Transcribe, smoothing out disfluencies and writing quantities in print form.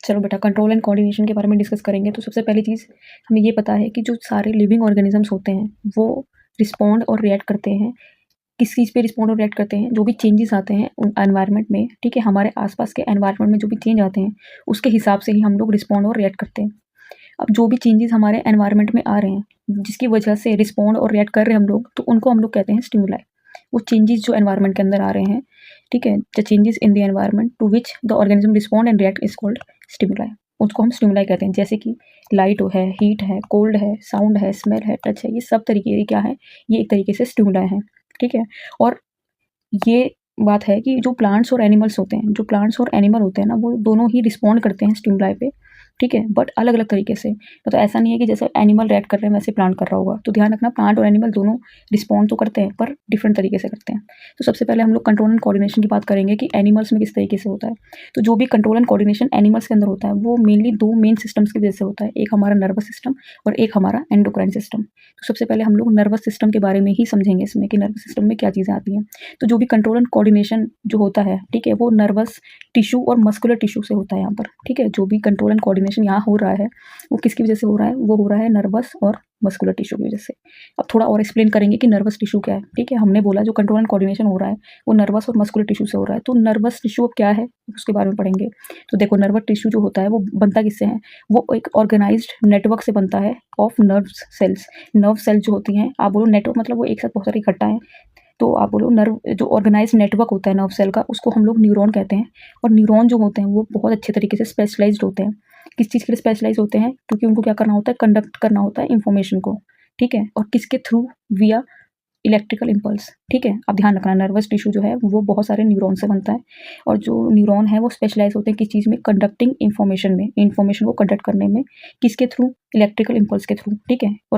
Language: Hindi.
चलो बेटा, कंट्रोल एंड कोऑर्डिनेशन के बारे में डिस्कस करेंगे। तो सबसे पहली चीज़ हमें ये पता है कि जो सारे लिविंग ऑर्गेनिजम्स होते हैं वो रिस्पॉन्ड और रिएक्ट करते हैं। किस चीज़ पे रिस्पॉन्ड और रिएक्ट करते हैं? जो भी चेंजेस आते हैं एनवायरनमेंट में, ठीक है, हमारे आसपास के एनवायरनमेंट में जो भी चेंज आते हैं उसके हिसाब से ही हम लोग रिस्पॉन्ड और रिएक्ट करते हैं। अब जो भी चेंजेस हमारे एनवायरनमेंट में आ रहे हैं जिसकी वजह से रिस्पॉन्ड और रिएक्ट कर रहे हैं हम लोग, तो उनको हम लोग कहते हैं स्टिमुलाई। वो चेंजेस जो एनवायरनमेंट के अंदर आ रहे हैं, ठीक है, the changes in the environment to which the organism respond and react is called stimuli. उसको हम स्टिमुलाई कहते हैं। जैसे कि लाइट है, हीट है, कोल्ड है, साउंड है, स्मेल है, टच है, ये सब तरीके क्या है, ये एक तरीके से स्टिमुलाई है, ठीक है। और ये बात है कि जो प्लांट्स और एनिमल्स होते हैं, जो प्लांट्स और एनिमल होते हैं ना, वो दोनों ही रिस्पॉन्ड करते हैं स्टिमुलाई पे, ठीक है, बट अलग अलग तरीके से। तो ऐसा नहीं है कि जैसे एनिमल रिएक्ट कर रहे हैं वैसे प्लांट कर रहा होगा। तो ध्यान रखना, प्लांट और एनिमल दोनों रिस्पॉन्ड तो करते हैं पर डिफरेंट तरीके से करते हैं। तो सबसे पहले हम लोग कंट्रोल एंड कोऑर्डिनेशन की बात करेंगे कि एनिमल्स में किस तरीके से होता है। तो जो भी कंट्रोल एंड कोऑर्डिनेशन एनिमल्स के अंदर होता है वो मेनली दो मेन सिस्टम्स की वजह से होता है। एक हमारा नर्वस सिस्टम और एक हमारा एंडोक्राइन सिस्टम। तो सबसे पहले हम लोग नर्वस सिस्टम के बारे में ही समझेंगे इसमें कि नर्वस सिस्टम में क्या चीज़ें आती हैं। तो जो भी कंट्रोल एंड कोऑर्डिनेशन जो होता है, ठीक है, वो नर्वस टिश्यू और मस्कुलर टिश्यू से होता है यहाँ पर, ठीक है। जो भी कंट्रोल एंड कोऑर्डिनेशन यहाँ हो रहा है वो किसकी वजह से हो रहा है? वो हो रहा है नर्वस और मस्कुलर टिश्यू की वजह से। अब थोड़ा और एक्सप्लेन करेंगे कि नर्वस टिश्यू क्या है, ठीक है। हमने बोला जो कंट्रोल एंड कोऑर्डिनेशन हो रहा है वो नर्वस और मस्कुलर टिश्यू से हो रहा है। तो नर्वस टिश्यू अब क्या है उसके बारे में पढ़ेंगे। तो देखो, नर्वस टिश्यू जो होता है वो बनता किससे है? वो एक ऑर्गेनाइज्ड नेटवर्क से बनता है of nerve cells. Nerve cells जो होती हैं, आप बोलो नेटवर्क मतलब वो एक साथ बहुत सारी इकट्ठा है, तो आप बोलो नर्व जो ऑर्गेनाइज नेटवर्क होता है नर्व सेल का, उसको हम लोग न्यूरॉन कहते हैं। और न्यूरॉन जो होते हैं वो बहुत अच्छे तरीके से स्पेशलाइज्ड होते हैं। किस चीज़ के लिए स्पेशलाइज होते हैं? क्योंकि उनको क्या करना होता है? कंडक्ट करना होता है इंफॉर्मेशन को, ठीक है। और किसके थ्रू? विया इलेक्ट्रिकल इम्पल्स, ठीक है। अब ध्यान रखना, नर्वस टिश्यू जो है वो बहुत सारे न्यूरॉन से बनता है। और जो न्यूरॉन है वो स्पेशलाइज होते हैं किस चीज़ में? कंडक्टिंग इंफॉर्मेशन में, इंफॉर्मेशन को कंडक्ट करने में। किसके थ्रू? इलेक्ट्रिकल इम्पल्स के थ्रू, ठीक है। और